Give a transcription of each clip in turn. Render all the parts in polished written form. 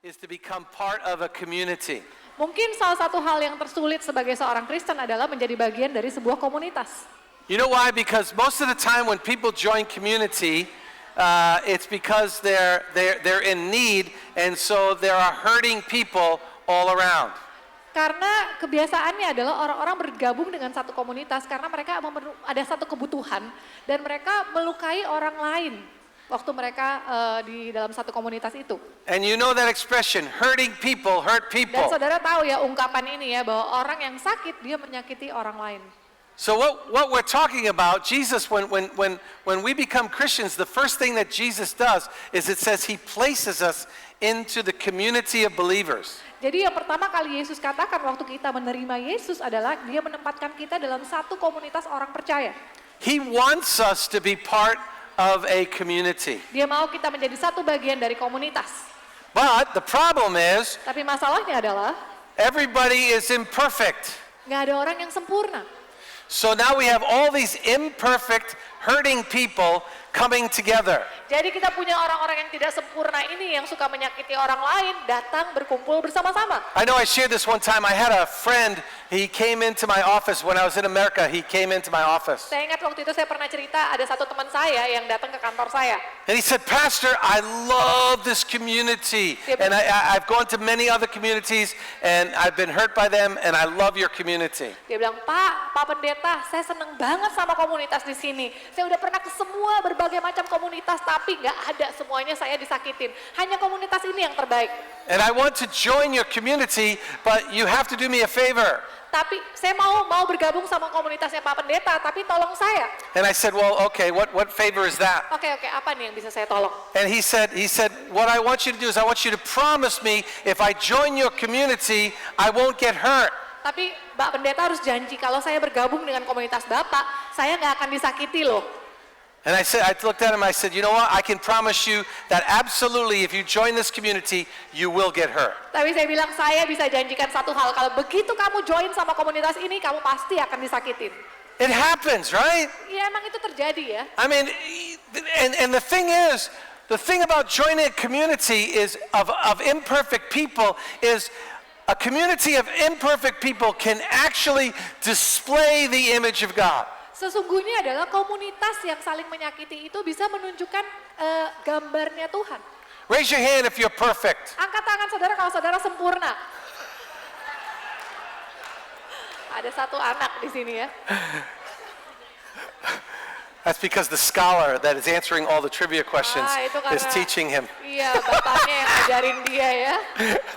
is to become part of a community. Mungkin salah satu hal yang tersulit sebagai seorang Kristen adalah menjadi bagian dari sebuah komunitas. You know why? Because most of the time when people join community, it's because they're in need, and so there are hurting people all around. Karena kebiasaannya adalah orang-orang bergabung dengan satu komunitas karena mereka ada satu kebutuhan dan mereka melukai orang lain waktu mereka di dalam satu komunitas itu. And you know that expression, hurting people hurt Dan people. saudara tahu ya ungkapan ini ya bahwa orang yang sakit dia menyakiti orang lain. So what we're talking about, Jesus, when we become Christians, the first thing that Jesus does is it says he places us into the community of believers. Jadi yang pertama kali Yesus katakan waktu kita menerima Yesus adalah dia menempatkan kita dalam satu komunitas orang percaya. He wants us to be part of a community. Dia mau kita menjadi satu bagian dari komunitas. But the problem is, Tapi masalahnya adalah everybody is imperfect. nggak ada orang yang sempurna. So now we have all these imperfect, hurting people coming together. Jadi kita punya orang-orang yang tidak sempurna ini yang suka menyakiti orang lain datang berkumpul bersama-sama. I know I shared this one time. I had a friend, he came into my office when I was in America. He came into my office. Saya ingat waktu itu saya pernah cerita ada satu teman saya yang datang ke kantor saya. And he said, Pastor, I love this community. And I've gone to many other communities and I've been hurt by them and I love your community. Dia bilang, Pak Pendeta, saya seneng banget sama komunitas di sini. Saya udah pernah ke semua berbagai macam komunitas, tapi nggak ada semuanya saya disakitin. Hanya komunitas ini yang terbaik. And I want to join your community, but you have to do me a favor. Tapi saya mau bergabung sama komunitasnya Pak Pendeta, tapi tolong saya. And I said, well, okay, what favor is that? Oke, apa nih yang bisa saya tolong? And he said, what I want you to do is I want you to promise me if I join your community, I won't get hurt. Tapi Pak Pendeta harus janji kalau saya bergabung dengan komunitas Bapak, saya nggak akan disakiti loh. And I looked at him, I said, you know what, I can promise you that absolutely if you join this community, you will get hurt. Tapi saya bilang, saya bisa janjikan satu hal, kalau begitu kamu join sama komunitas ini, kamu pasti akan disakitin. It happens, right? Iya, emang itu terjadi ya. I mean, and the thing is, the thing about joining a community is of imperfect people is a community of imperfect people can actually display the image of God. Sesungguhnya adalah komunitas yang saling menyakiti itu bisa menunjukkan gambarnya Tuhan. Raise your hand if you're perfect. Angkat tangan saudara kalau saudara sempurna. Ada satu anak di sini ya. That's because the scholar that is answering all the trivia questions is teaching him. Iya, bapaknya yang ngajarin dia ya.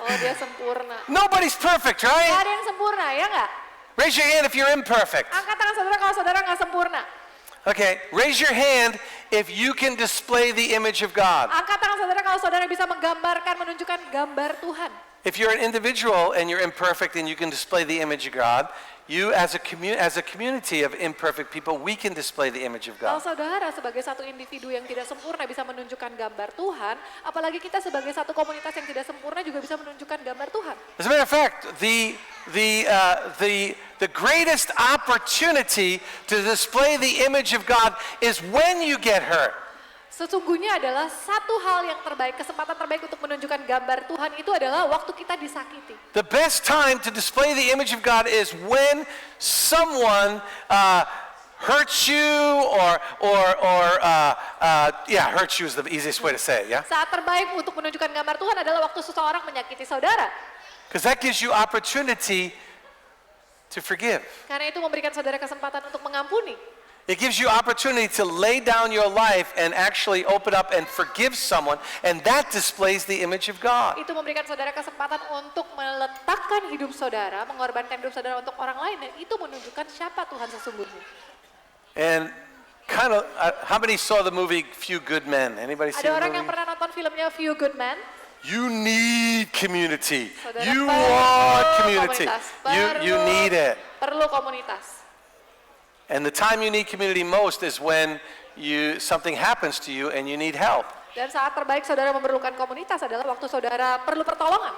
Oh, dia sempurna. Nobody's perfect, right? Nggak ada yang sempurna, ya nggak? Raise your hand if you're imperfect. Angkat tangan saudara kalau saudara nggak sempurna. Okay, raise your hand if you can display the image of God. Angkat tangan saudara kalau saudara bisa menggambarkan, menunjukkan gambar Tuhan. If you're an individual and you're imperfect and you can display the image of God, you as a community of imperfect people, we can display the image of Kalau God. saudara sebagai satu individu yang tidak sempurna bisa menunjukkan gambar Tuhan, apalagi kita sebagai satu komunitas yang tidak sempurna juga bisa menunjukkan gambar Tuhan. As a matter of fact, the greatest opportunity to display the image of God is when you get hurt. Sesungguhnya adalah satu hal yang terbaik, kesempatan terbaik untuk menunjukkan gambar Tuhan itu adalah waktu kita disakiti. The best time to display the image of God is when someone hurts you hurts you is the easiest way to say it, yeah? Saat terbaik untuk menunjukkan gambar Tuhan adalah waktu seseorang menyakiti saudara. Because that gives you opportunity to forgive. Karena itu memberikan saudara kesempatan untuk mengampuni. It gives you opportunity to lay down your life and actually open up and forgive someone, and that displays the image of God. Itu memberikan saudara kesempatan untuk meletakkan hidup saudara, mengorbankan hidup saudara untuk orang lain, dan itu menunjukkan siapa Tuhan sesungguhnya. And kind of, how many saw the movie Few Good Men? Anybody see Ada the orang yang movie? pernah nonton filmnya Few Good Men? You need community. Saudara You perlu want community. komunitas. You need it. Perlu komunitas. And the time you need community most is when something happens to you and you need help. Dan saat terbaik saudara memerlukan komunitas adalah waktu saudara perlu pertolongan.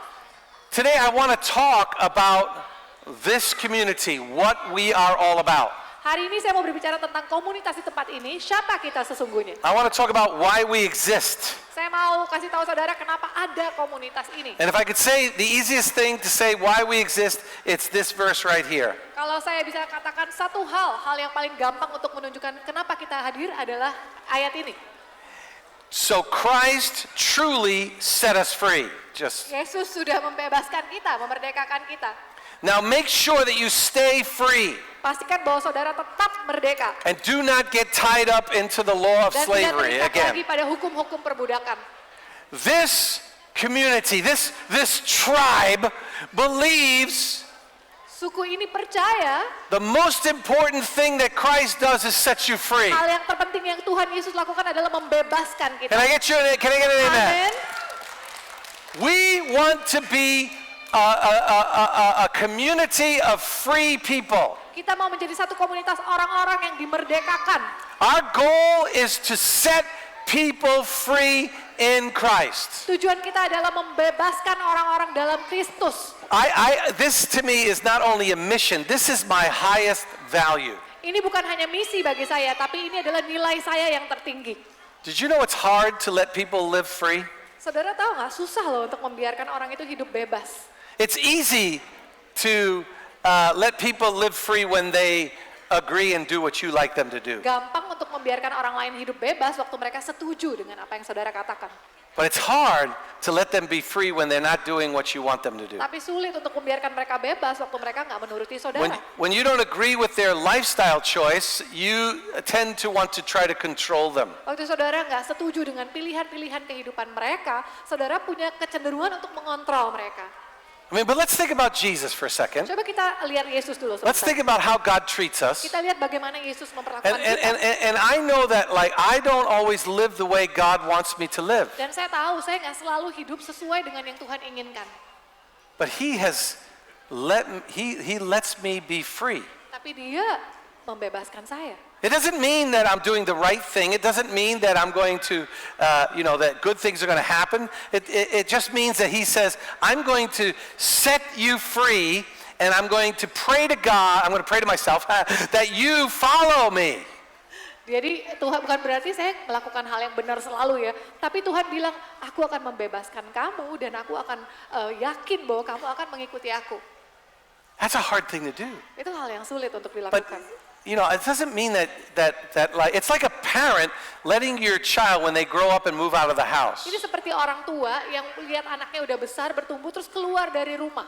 Today I want to talk about this community, what we are all about. Hari ini saya mau berbicara tentang komunitas di tempat ini, siapa kita sesungguhnya. I want to talk about why we exist. Saya mau mau kasih tahu saudara kenapa ada komunitas ini. And if I could say the easiest thing to say why we exist, it's this verse right here. Kalau saya bisa katakan satu hal yang paling gampang untuk menunjukkan kenapa kita hadir adalah ayat ini. So Christ truly set us free. Yesus sudah membebaskan kita, memerdekakan kita. Now make sure that you stay free Pastikan bahwa saudara tetap merdeka. and do not get tied up into the law of Dan tidak slavery terikat again. lagi pada hukum-hukum perbudakan. This community, this tribe believes Suku ini percaya the most important thing that Christ does is set you free. hal yang terpenting yang Tuhan Yesus lakukan adalah membebaskan kita. Can I get an amen? Amin. We want to be a community of free people. Kita mau menjadi satu komunitas orang-orang yang dimerdekakan. Our goal is to set people free in Christ. Tujuan kita adalah membebaskan orang-orang dalam Kristus. This to me is not only a mission, this is my highest value. Ini bukan hanya misi bagi saya, tapi ini adalah nilai saya yang tertinggi. Did you know it's hard to let people live free? Saudara tahu nggak, susah loh untuk membiarkan orang itu hidup bebas. It's easy to let people live free when they agree and do what you like them to do. Gampang untuk membiarkan orang lain hidup bebas waktu mereka setuju dengan apa yang saudara katakan. But it's hard to let them be free when they're not doing what you want them to do. Tapi sulit untuk membiarkan mereka bebas waktu mereka nggak menuruti saudara. When you don't agree with their lifestyle choice, you tend to want to try to control them. Waktu saudara nggak setuju dengan pilihan-pilihan kehidupan mereka, saudara punya kecenderungan untuk mengontrol mereka. I mean, but let's think about Jesus for a second. Coba kita lihat Yesus dulu Let's think sebentar. about how God treats us. Kita lihat bagaimana Yesus memperlakukan And, kita. and I know that like I don't always live the way God wants me to live. Dan saya tahu saya nggak selalu hidup sesuai dengan yang Tuhan inginkan. But he lets me be free. Tapi Dia membebaskan saya. It doesn't mean that I'm doing the right thing. It doesn't mean that I'm going to, that good things are going to happen. It just means that he says, I'm going to set you free and I'm going to pray to God, I'm going to pray to myself, that you follow me. Jadi Tuhan bukan berarti saya melakukan hal yang benar selalu ya. Tapi Tuhan bilang, aku akan membebaskan kamu dan aku akan yakin bahwa kamu akan mengikuti aku. That's a hard thing to do. Itu hal yang sulit untuk But dilakukan. it doesn't mean that like it's like a parent letting your child when they grow up and move out of the house. Ini seperti orang tua yang lihat anaknya udah besar, bertumbuh, terus keluar dari rumah.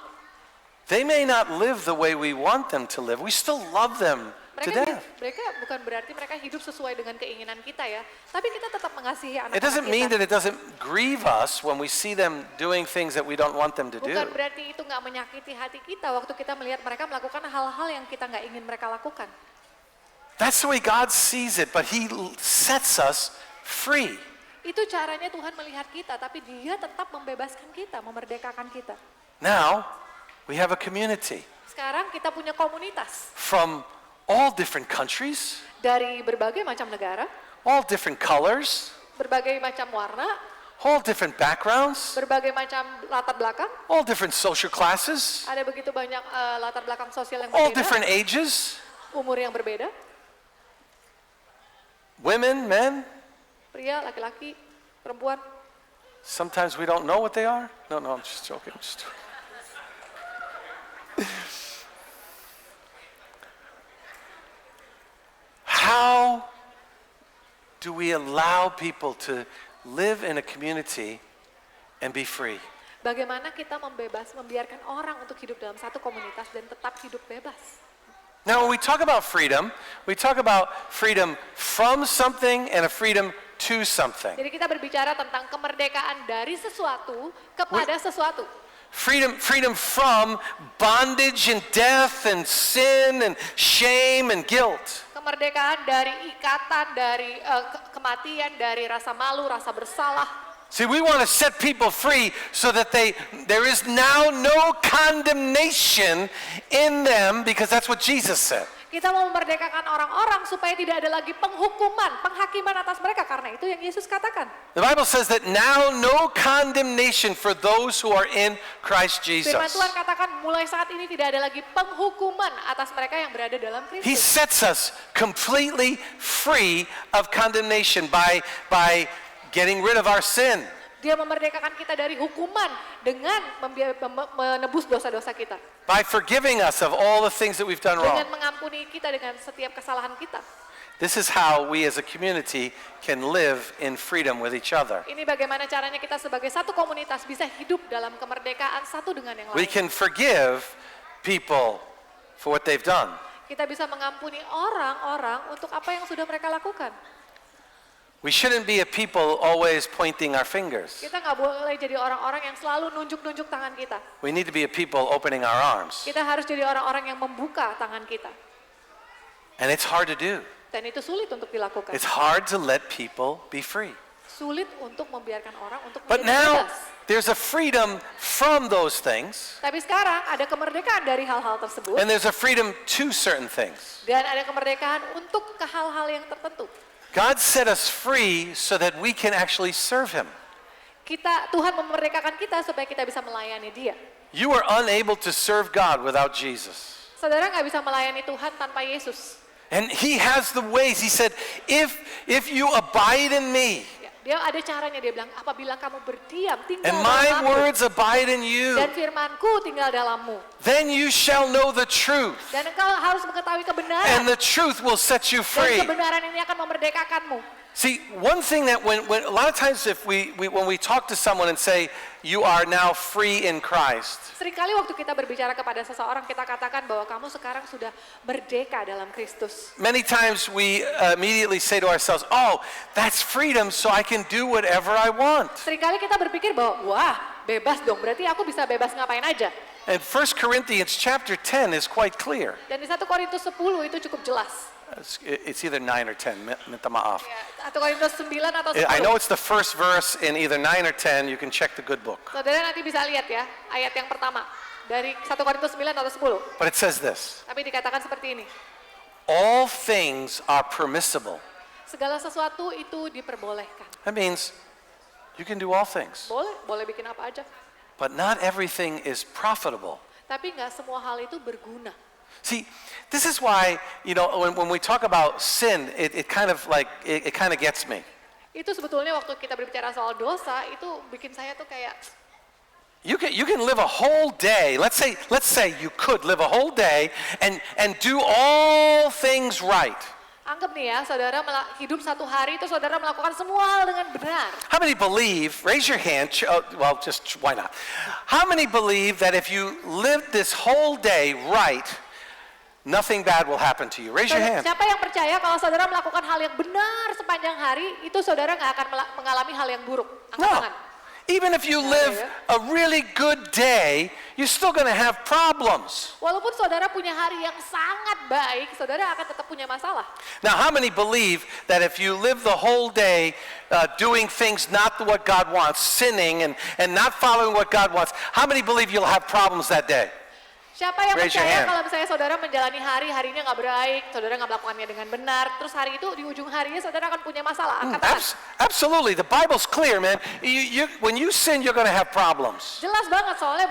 They may not live the way we want them to live. We still love them to death. Mereka bukan berarti mereka hidup sesuai dengan keinginan kita ya. Tapi kita tetap mengasihi It anak-anak doesn't mean kita. that it doesn't grieve us when we see them doing things that we don't want them to do. Bukan berarti itu nggak menyakiti hati kita waktu kita melihat mereka melakukan hal-hal yang kita nggak ingin mereka lakukan. That's the way God sees it, but he sets us free. Itu caranya Tuhan melihat kita, tapi Dia tetap membebaskan kita, memerdekakan kita. Now, we have a community Sekarang kita punya komunitas from all different countries, dari berbagai macam negara, all different colors, berbagai macam warna, all different backgrounds, berbagai macam latar belakang. all different social classes, Ada begitu banyak latar belakang sosial yang all berbeda, different ages, umur yang berbeda, women, men. pria, laki-laki, perempuan. Sometimes we don't know what they are. No, I'm just joking. How do we allow people to live in a community and be free? Bagaimana kita membiarkan orang untuk hidup dalam satu komunitas dan tetap hidup bebas. Now, when we talk about freedom from something and a freedom to something. Jadi kita berbicara tentang kemerdekaan dari sesuatu kepada sesuatu. Freedom from bondage and death and sin and shame and guilt. Kemerdekaan dari ikatan, dari kematian, dari rasa malu, rasa bersalah. See, we want to set people free so that there is now no condemnation in them, because that's what Jesus said. Kita mau memerdekakan orang-orang supaya tidak ada lagi penghukuman, penghakiman atas mereka, karena itu yang Yesus katakan. The Bible says that now no condemnation for those who are in Christ Jesus. Firman Tuhan katakan mulai saat ini tidak ada lagi penghukuman atas mereka yang berada dalam He Kristus. sets us completely free of condemnation by getting rid of our sin. Dia memerdekakan kita dari hukuman dengan menebus dosa-dosa kita. by forgiving us of all the things that we've done wrong. Dengan mengampuni kita dengan setiap kesalahan kita. This is how we as a community can live in freedom with each other. Ini bagaimana caranya kita sebagai satu komunitas bisa hidup dalam kemerdekaan satu dengan yang We lain. can forgive people for what they've done. Kita bisa mengampuni orang-orang untuk apa yang sudah mereka lakukan. We shouldn't be a people always pointing our fingers. Kita nggak boleh jadi orang-orang yang selalu nunjuk-nunjuk tangan kita. We need to be a people opening our arms. Kita harus jadi orang-orang yang membuka tangan kita. And it's hard to do. Dan itu sulit untuk dilakukan. It's hard to let people be free. Sulit untuk membiarkan orang untuk But menjadi now bebas. there's a freedom from those things, Tapi sekarang ada kemerdekaan dari hal-hal tersebut. and there's a freedom to certain things. Dan ada kemerdekaan untuk ke hal-hal yang tertentu. God set us free so that we can actually serve Him. Tuhan memerdekakan kita supaya kita bisa melayani Dia. You are unable to serve God without Jesus. Saudara nggak bisa melayani Tuhan tanpa Yesus. And He has the ways. He said, if you abide in me, Ya, dia ada caranya, dia bilang, apabila kamu berdiam, tinggal and dalam my aku, words abide in you, dan firmanku tinggal dalammu. then you shall know the truth, Dan engkau harus mengetahui and kebenaran. the truth will set you Dan free. kebenaran ini akan memerdekakanmu. See, one thing that when a lot of times if when we talk to someone and say, you are now free in Christ, Seringkali waktu kita berbicara kepada seseorang, kita katakan bahwa kamu sekarang sudah merdeka dalam Kristus. many times we immediately say to ourselves, oh, that's freedom, so I can do whatever I want. Seringkali kita berpikir bahwa, wah, bebas dong, berarti aku bisa bebas ngapain aja. And 1 Corinthians chapter 10 is quite clear. Dan di 1 Korintus 10 itu cukup jelas. It's either 9 or 10, minta maaf. 1 Korintus 9 atau 10. I know it's the first verse in either 9 or 10. You can check the good book. Saudara nanti bisa lihat ya, ayat yang pertama. Dari 1 Korintus 9 atau 10. But it says this, Tapi dikatakan seperti ini. all things are permissible. Segala sesuatu itu diperbolehkan. That means you can do all things. Boleh bikin apa aja. But not everything is profitable. Tapi nggak semua hal itu berguna. See, this is why, when we talk about sin, it kind of gets me. Itu sebetulnya waktu kita berbicara soal dosa, itu bikin saya tuh kayak, You can live a whole day. Let's say you could live a whole day and do all things right. anggap nih ya, saudara hidup satu hari itu saudara melakukan semua hal dengan benar. How many believe, raise your hand, just why not? How many believe that if you live this whole day right, nothing bad will happen to you? Raise your hand. Siapa yang percaya kalau saudara melakukan hal yang benar sepanjang hari, itu saudara nggak akan mengalami hal yang buruk? Angkat No. tangan. Even if you live a really good day, you're still going to have problems. Walaupun saudara punya hari yang sangat baik, saudara akan tetap punya masalah. Now, how many believe that if you live the whole day doing things not what God wants, sinning and not following what God wants, how many believe you'll have problems that day? Siapa yang Raise your percaya hand. kalau misalnya saudara menjalani harinya nggak baik, saudara nggak melakukannya dengan benar, terus hari itu di ujung harinya saudara akan punya masalah. Angkat tangan. Absolutely. The Bible's clear, man. When you sin, you're going to have problems. Jelas banget soalnya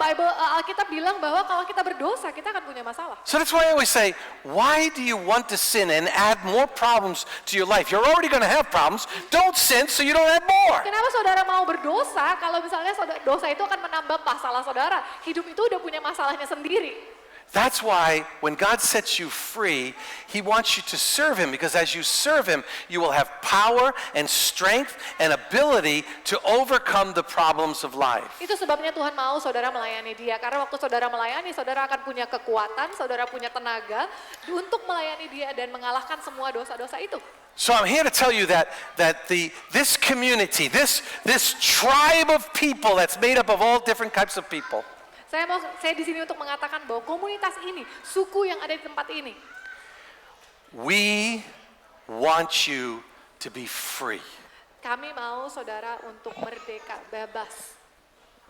Alkitab bilang bahwa kalau kita berdosa kita akan punya masalah. So that's why I always say, why do you want to sin and add more problems to your life? You're already going to have problems. Don't sin so you don't have more. Kenapa saudara mau berdosa kalau misalnya dosa itu akan menambah masalah saudara? Hidup itu udah punya masalahnya sendiri. That's why when God sets you free, He wants you to serve Him, because as you serve Him, you will have power and strength and ability to overcome the problems of life. Itu sebabnya Tuhan mau saudara melayani Dia, karena waktu saudara melayani, saudara akan punya kekuatan, saudara punya tenaga untuk melayani Dia dan mengalahkan semua dosa-dosa itu. So I'm here to tell you that this community, this tribe of people that's made up of all different types of people, Saya di sini untuk mengatakan bahwa komunitas ini, suku yang ada di tempat ini, we want you to be free. kami mau saudara untuk merdeka, bebas.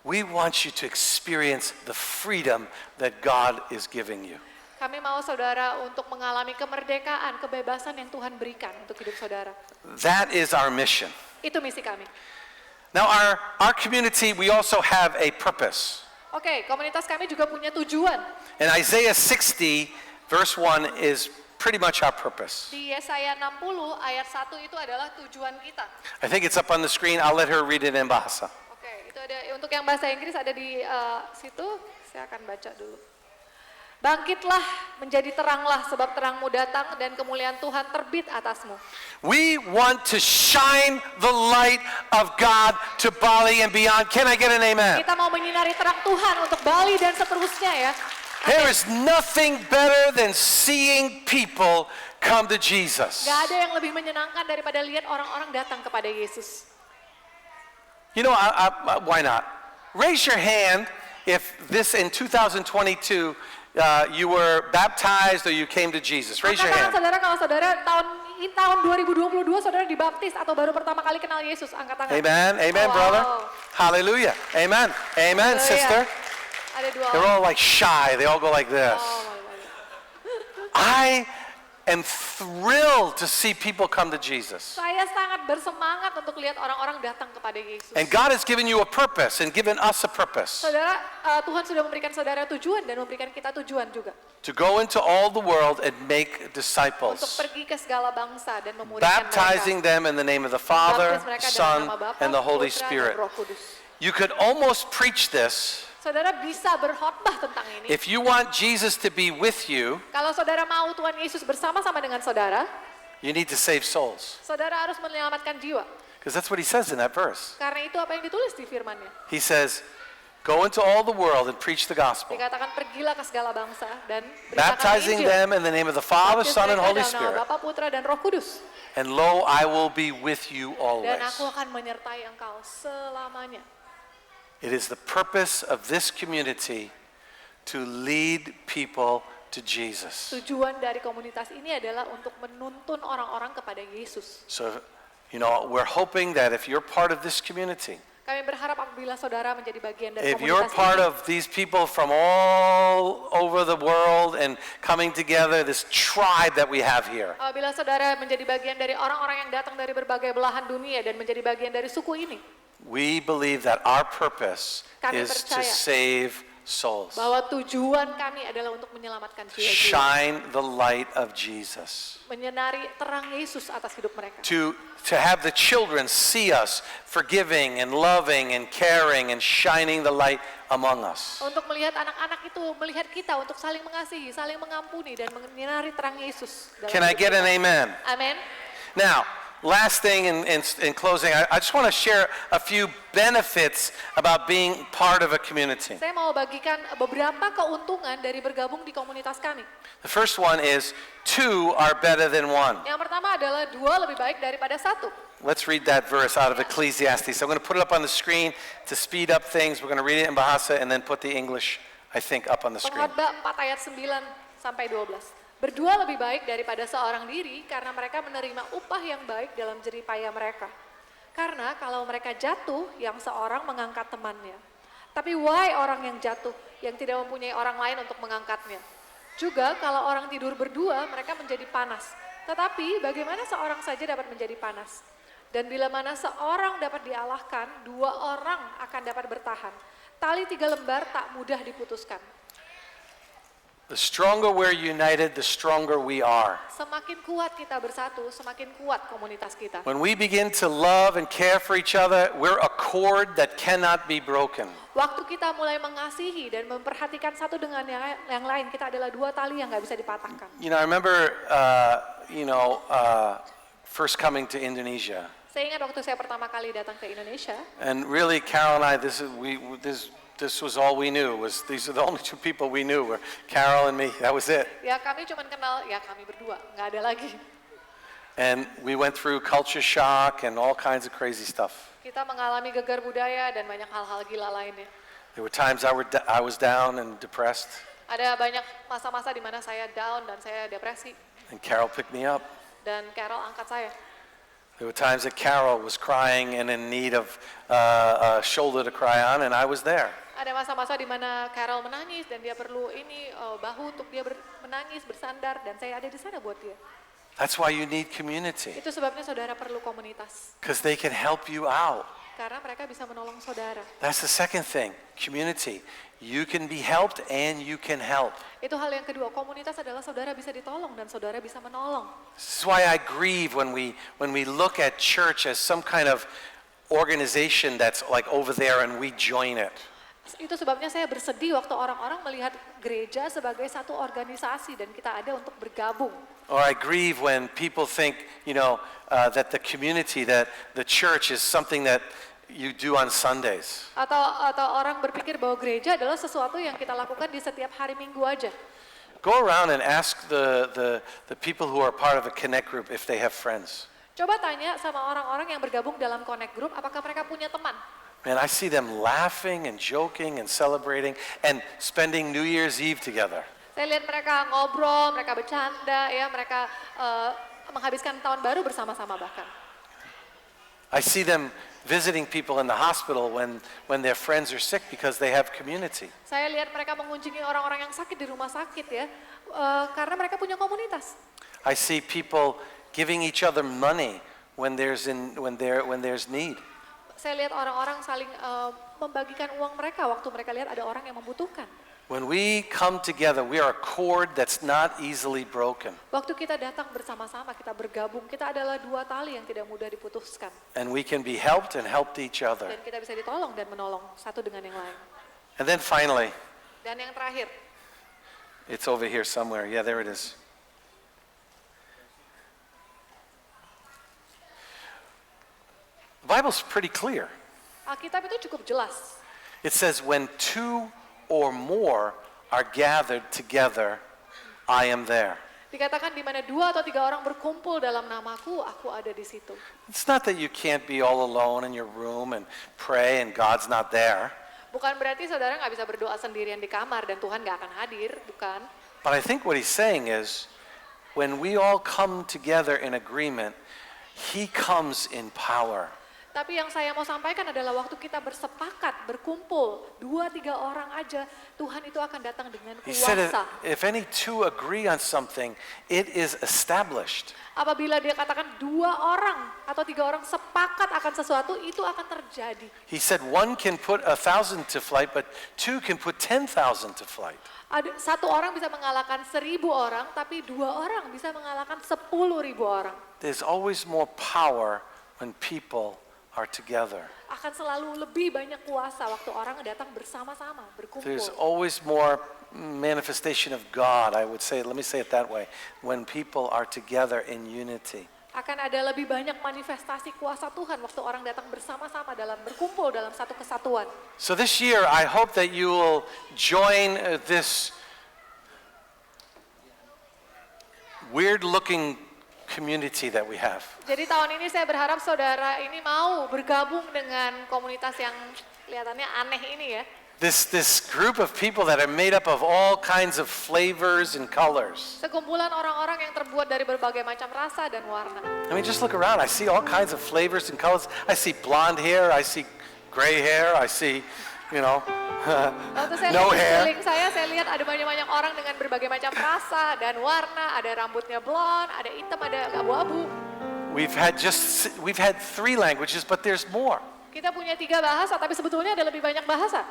We want you to experience the freedom that God is giving you. Kami mau saudara untuk mengalami kemerdekaan, kebebasan yang Tuhan berikan untuk hidup saudara. That is our mission. Itu misi kami. Now our community, we also have a purpose. Oke, komunitas kami juga punya tujuan. And Isaiah 60 verse 1 is pretty much our purpose. Di Yesaya 60 ayat 1 itu adalah tujuan kita. I think it's up on the screen. I'll let her read it in Bahasa. Untuk yang bahasa Inggris ada di situ, saya akan baca dulu. Bangkitlah, menjadi teranglah, sebab terangmu datang dan kemuliaan Tuhan terbit atasmu. We want to shine the light of God to Bali and beyond. Can I get an amen? Kita mau menyinari terang Tuhan untuk Bali dan seterusnya ya. There is nothing better than seeing people come to Jesus. Gak ada yang lebih menyenangkan daripada lihat orang-orang datang kepada Yesus. You know, why not? Raise your hand if this in 2022 you were baptized or you came to Jesus. Raise your Angkat tangan hand. saudara kalau saudara tahun 2022 saudara dibaptis atau baru pertama kali kenal Yesus. Angkat tangan. Amen, amen, Oh, brother. wow. Hallelujah. Amen, amen, Hallelujah. sister. Ada dua They're orang. all like shy. They all go like this. Oh, my God. I am thrilled to see people come to Jesus. Saya sangat bersemangat untuk lihat orang-orang datang kepada Yesus. And God has given you a purpose and given us a purpose Saudara, Tuhan sudah memberikan saudara tujuan dan memberikan kita tujuan juga. to go into all the world and make Untuk disciples, pergi ke segala bangsa dan memuridkan baptizing mereka. them in the name of the Father, Baptis mereka dalam Son, nama Bapa, and the Holy Putra, dan Spirit. Roh Kudus. You could almost preach this Saudara bisa berkhotbah tentang ini. if you want Jesus to be with you, Kalau saudara mau Tuhan Yesus bersama-sama dengan saudara, you need to save souls. saudara harus menyelamatkan jiwa. Because that's what he says in that verse. Karena itu apa yang ditulis di firman-Nya. He says, go into all the world and preach the gospel, Dikatakan pergilah ke segala bangsa dan beritakan baptizing Injil. them in the name of the Father, Baptis Son, and mereka Holy dalam nama Spirit. Bapa, Putra, dan Roh Kudus. And lo, I will be with you Dan always. aku akan menyertai engkau selamanya. It is the purpose of this community to lead people to Jesus. Tujuan dari komunitas ini adalah untuk menuntun orang-orang kepada Yesus. So, you know, we're hoping that if you're part of this community, Kami berharap apabila saudara menjadi bagian dari if you're komunitas part ini, of these people from all over the world and coming together, this tribe that we have here, apabila saudara menjadi bagian dari orang-orang yang datang dari berbagai belahan dunia dan menjadi bagian dari suku ini, we believe that our purpose Kami is to percaya save souls. bahwa tujuan kami adalah untuk menyelamatkan jiwa-jiwa, Shine the light of Jesus. menyinari terang Yesus atas hidup mereka. To have the children see us forgiving and loving and caring and shining the light among us. Untuk melihat anak-anak itu, melihat kita untuk saling mengasihi, saling mengampuni dan menyinari terang Yesus. dalam Can I hidup get kita. an amen? Amin. Now, last thing in closing, I just want to share a few benefits about being part of a community. Saya mau bagikan beberapa keuntungan dari bergabung di komunitas kami. The first one is two are better than one. Yang pertama adalah dua lebih baik daripada satu. Let's read that verse out of Ecclesiastes. I'm going to put it up on the screen to speed up things. We're going to read it in Bahasa and then put the English, I think, up on the screen. Pengkhotbah 4 ayat 9 sampai 12. Berdua lebih baik daripada seorang diri karena mereka menerima upah yang baik dalam jerih payah mereka. Karena kalau mereka jatuh, yang seorang mengangkat temannya. Tapi wahai orang yang jatuh, yang tidak mempunyai orang lain untuk mengangkatnya. Juga kalau orang tidur berdua, mereka menjadi panas. Tetapi bagaimana seorang saja dapat menjadi panas? Dan bila mana seorang dapat dialahkan, dua orang akan dapat bertahan. Tali 3 lembar tak mudah diputuskan. The stronger we're united, the stronger we are. Semakin kuat kita bersatu, semakin kuat komunitas kita. When we begin to love and care for each other, we're a cord that cannot be broken. Waktu kita mulai mengasihi dan memperhatikan satu dengan yang lain, kita adalah dua tali yang nggak bisa dipatahkan. You know, I remember, first coming to Indonesia, Saya ingat waktu saya pertama kali datang ke Indonesia, and really, Carol and I, this was all we knew. These are the only two people we knew were Carol and me. That was it. ya kami cuma kenal, ya kami berdua, nggak ada lagi. And we went through culture shock and all kinds of crazy stuff. Kita mengalami gegar budaya dan banyak hal-hal gila lainnya. There were times I was down and depressed, Ada banyak masa-masa di mana saya down dan saya depresi, and Carol picked me up. dan Carol angkat saya. There were times that Carol was crying and in need of a shoulder to cry on, and I was there. Ada masa-masa di mana Carol menangis dan dia perlu bahu untuk dia menangis, bersandar, dan saya ada di sana buat dia. That's why you need community, Itu sebabnya saudara perlu komunitas, because they can help you out. karena mereka bisa menolong saudara. That's the second thing, community. You can be helped and you can help. Itu hal yang kedua, komunitas adalah saudara bisa ditolong dan saudara bisa menolong. This is why I grieve when we look at church as some kind of organization that's like over there and we join it. Itu sebabnya saya bersedih waktu orang-orang melihat gereja sebagai satu organisasi dan kita ada untuk bergabung. Or I grieve when people think, that the community, that the church is something that you do on Sundays. Atau orang berpikir bahwa gereja adalah sesuatu yang kita lakukan di setiap hari Minggu aja. Go around and ask the people who are part of a Connect group if they have friends. Coba tanya sama orang-orang yang bergabung dalam Connect Group, apakah mereka punya teman? Man, I see them laughing and joking and celebrating and spending New Year's Eve together. Saya lihat mereka ngobrol, mereka bercanda, ya, mereka menghabiskan tahun baru bersama-sama bahkan. I see them visiting people in the hospital when their friends are sick because they have community. Saya lihat mereka mengunjungi orang-orang yang sakit di rumah sakit, ya, karena mereka punya komunitas. I see people giving each other money when there's need. Saya lihat orang-orang saling membagikan uang mereka waktu mereka lihat ada orang yang membutuhkan. When we come together, we are a cord that's not easily broken. Waktu kita datang bersama-sama, kita bergabung, kita adalah dua tali yang tidak mudah diputuskan. And we can be helped and helped each other. Dan kita bisa ditolong dan menolong satu dengan yang lain. And then finally, Dan yang terakhir, it's over here somewhere. Yeah, there it is. The Bible's pretty clear. Alkitab itu cukup jelas. It says, when two or more are gathered together, I am there. Dikatakan di mana 2 atau 3 orang berkumpul dalam namaku, aku ada di situ. It's not that you can't be all alone in your room and pray and God's not there. Bukan berarti saudara nggak bisa berdoa sendirian di kamar dan Tuhan nggak akan hadir, bukan. But I think what he's saying is, when we all come together in agreement, he comes in power. Tapi yang saya mau sampaikan adalah waktu kita bersepakat, berkumpul, 2-3 orang aja, Tuhan itu akan datang dengan He said, kuasa. if any two agree on something, it is established. Apabila dia katakan 2 orang atau 3 orang sepakat akan sesuatu, itu akan terjadi. He said one can put 1,000 to flight, but two can put 10,000 to flight. Ada 1 orang bisa mengalahkan 1.000 orang, tapi 2 orang bisa mengalahkan 10.000 orang. There's always more power when people are together. Akan selalu lebih banyak kuasa waktu orang datang bersama-sama, berkumpul. There's always more manifestation of God, I would say, let me say it that way, when people are together in unity. Akan ada lebih banyak manifestasi kuasa Tuhan waktu orang datang bersama-sama dalam berkumpul dalam satu kesatuan. So this year, I hope that you will join this weird-looking community that we have. Jadi tahun ini saya berharap saudara ini mau bergabung dengan komunitas yang kelihatannya aneh ini ya. This group of people that are made up of all kinds of flavors and colors. Sekumpulan orang-orang yang terbuat dari berbagai macam rasa dan warna. I mean, just look around. I see all kinds of flavors and colors. I see blonde hair. I see gray hair. I see, Waktu saya no lihat di hair. sekeliling saya lihat ada banyak-banyak orang dengan berbagai macam rasa dan warna. Ada rambutnya blond, ada hitam, ada abu-abu. We've had 3 languages, but there's more. Kita punya 3 bahasa, tapi sebetulnya ada lebih banyak bahasa.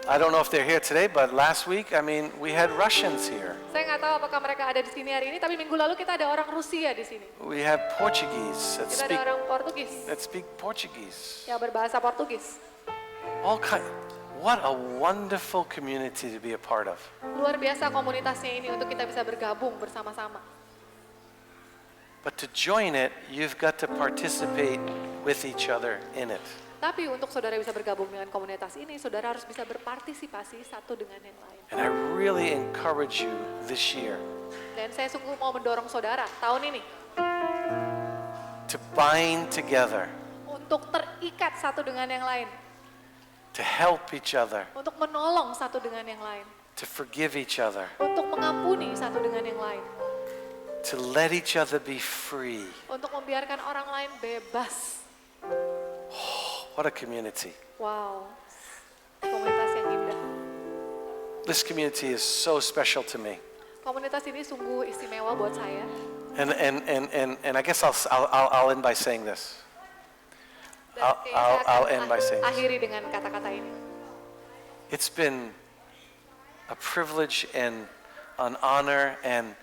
I don't know if they're here today, but last week, we had Russians here. Saya nggak tahu apakah mereka ada di sini hari ini, tapi minggu lalu kita ada orang Rusia di sini. We have Portuguese Kita ada orang Portugis that speak Portuguese. yang berbahasa Portugis. What a wonderful community to be a part of. Luar biasa komunitasnya ini untuk kita bisa bergabung bersama-sama. But to join it, you've got to participate with each other in it. Tapi untuk saudara bisa bergabung dengan komunitas ini, saudara harus bisa berpartisipasi satu dengan yang lain. And I really encourage you this year Dan saya sungguh mau mendorong saudara tahun ini to bind together, untuk terikat satu dengan yang lain, to help each other, untuk menolong satu dengan yang lain, to forgive each other, untuk mengampuni satu dengan yang lain, to let each other be free. untuk membiarkan orang lain bebas. What a community. Wow, komunitas yang indah. This community is so special to me. Komunitas ini sungguh istimewa buat saya. And I guess I'll end by saying this. Dan kayaknya saya I'll akan end by saying this. akhiri dengan kata-kata ini. It's been a privilege and an honor and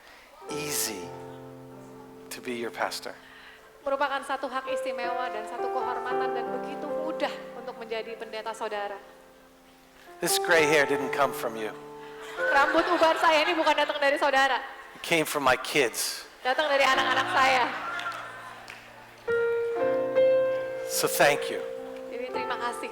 easy to be your pastor. merupakan satu hak istimewa dan satu kehormatan dan begitu mudah untuk menjadi pendeta saudara. This gray hair didn't come from you. Rambut uban saya ini bukan datang dari saudara, It came from my kids. datang dari anak-anak saya. So thank you. Jadi terima kasih.